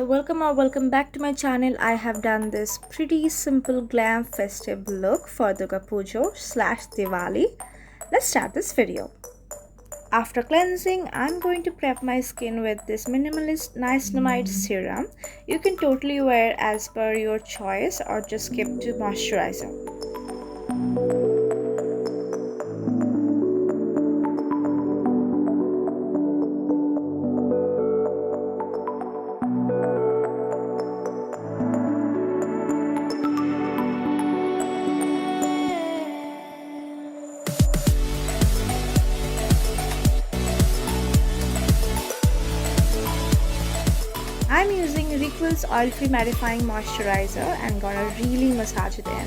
So welcome back to my channel. I have done this pretty simple glam festive look for Durga Puja slash Diwali. Let's start this video. After cleansing, I'm going to prep my skin with this minimalist niacinamide serum. You can totally wear as per your choice or just skip to moisturizer. I'm using Requil's oil-free mattifying moisturizer and gonna really massage it in.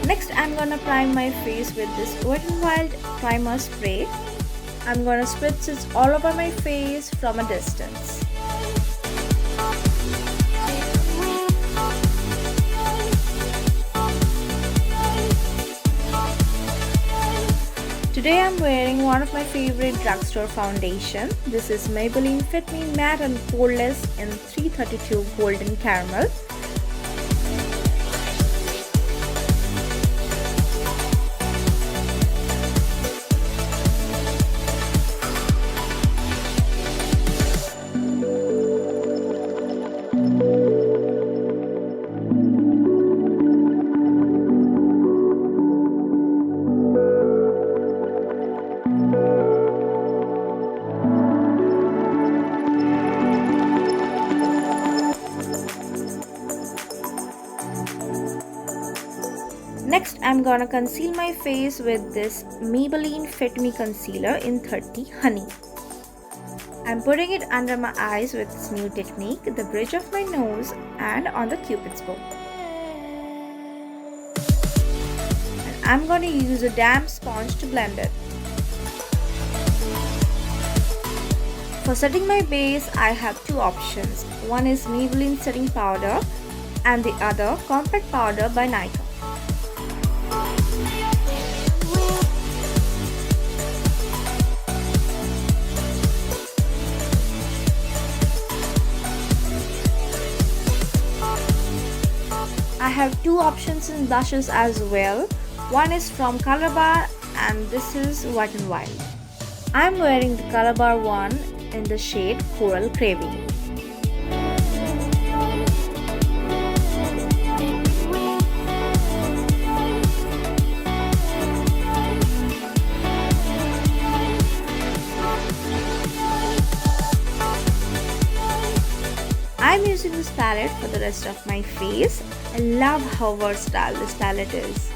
Next, I'm gonna prime my face with this Wet n Wild primer spray. I'm gonna spritz it all over my face from a distance. Today I'm wearing one of my favorite drugstore foundation. This is Maybelline FIT Matte and Poreless in 332 Golden Caramel. Next, I'm gonna conceal my face with this Maybelline FIT Concealer in 30 Honey. I'm putting it under my eyes with this new technique, the bridge of my nose and on the Cupid's bow. And I'm gonna use a damp sponge to blend it. For setting my base, I have two options. One is Maybelline setting powder and the other compact powder by Nika. I have two options in blushes as well. One is from Color Bar and this is Wet n Wild. I'm wearing the Color Bar one in the shade Coral Craving. I'm using this palette for the rest of my face. I love how versatile this palette is.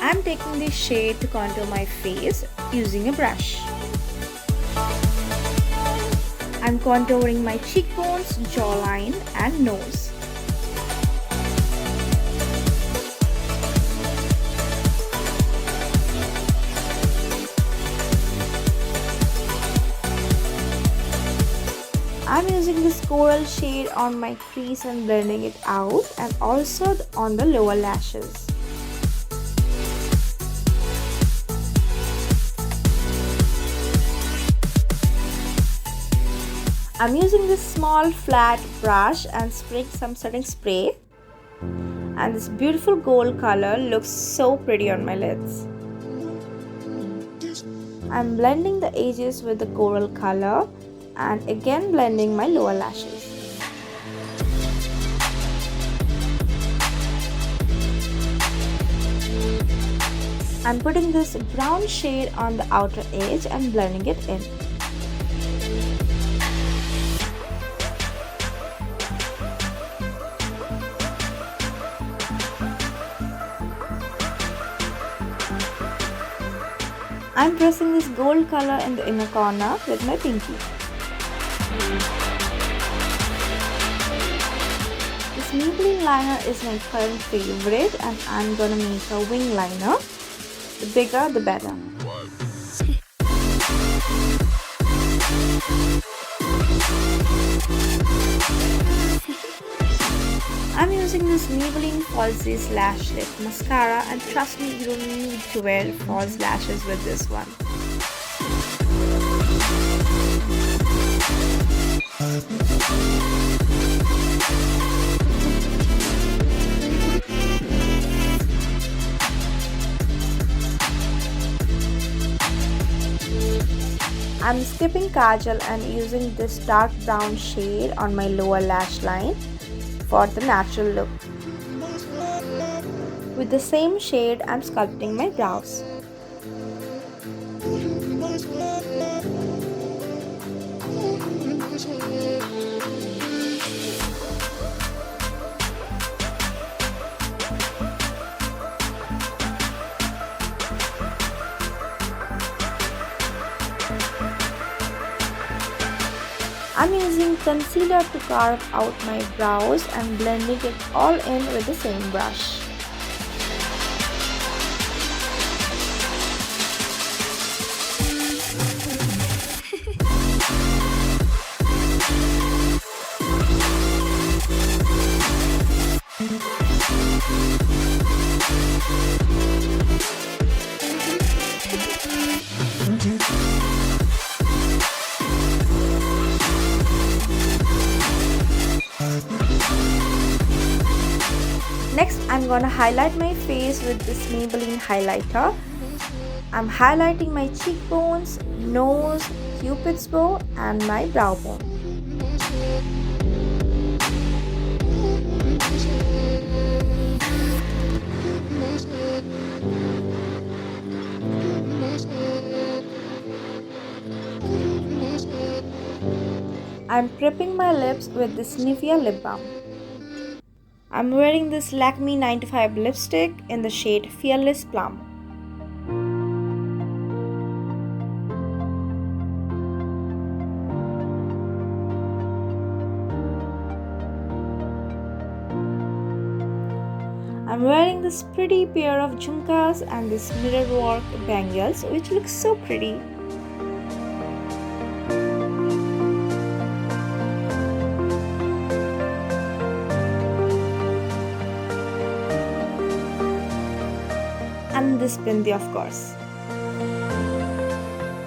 I'm taking this shade to contour my face using a brush. I'm contouring my cheekbones, jawline and nose. I'm using this coral shade on my crease and blending it out and also on the lower lashes. I'm using this small flat brush and spraying some setting spray. And this beautiful gold color looks so pretty on my lids. I'm blending the edges with the coral color and again blending my lower lashes. I'm putting this brown shade on the outer edge and blending it in. I'm pressing this gold color in the inner corner with my pinky. This Maybelline liner is my current favorite and I'm gonna make a wing liner. The bigger the better. I'm using this Maybelline Falsies Lash Lift Mascara and trust me, you don't need to wear false lashes with this one. I'm skipping kajal and using this dark brown shade on my lower lash line for the natural look. With the same shade, I'm sculpting my brows. I'm using concealer to carve out my brows and blending it all in with the same brush. Next, I'm gonna highlight my face with this Maybelline highlighter. I'm highlighting my cheekbones, nose, cupid's bow and my brow bone. I'm prepping my lips with this Nivea lip balm. I'm wearing this Lakme 95 lipstick in the shade Fearless Plum. I'm wearing this pretty pair of jhumkas and this mirror work bangles which looks so pretty. And this bindi, of course.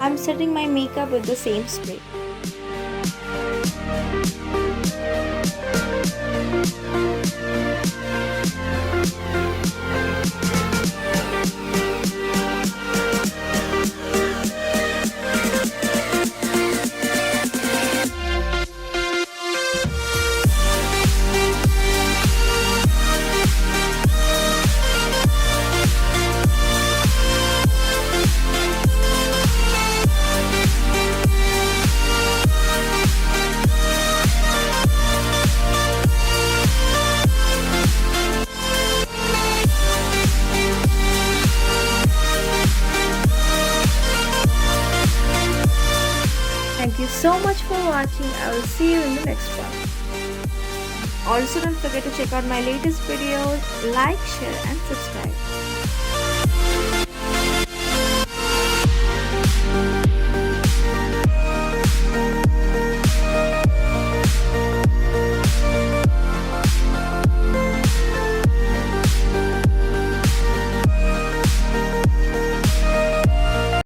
I'm setting my makeup with the same spray. Thank you so much for watching. I will see you in the next one. Also, don't forget to check out my latest videos, like, share and subscribe.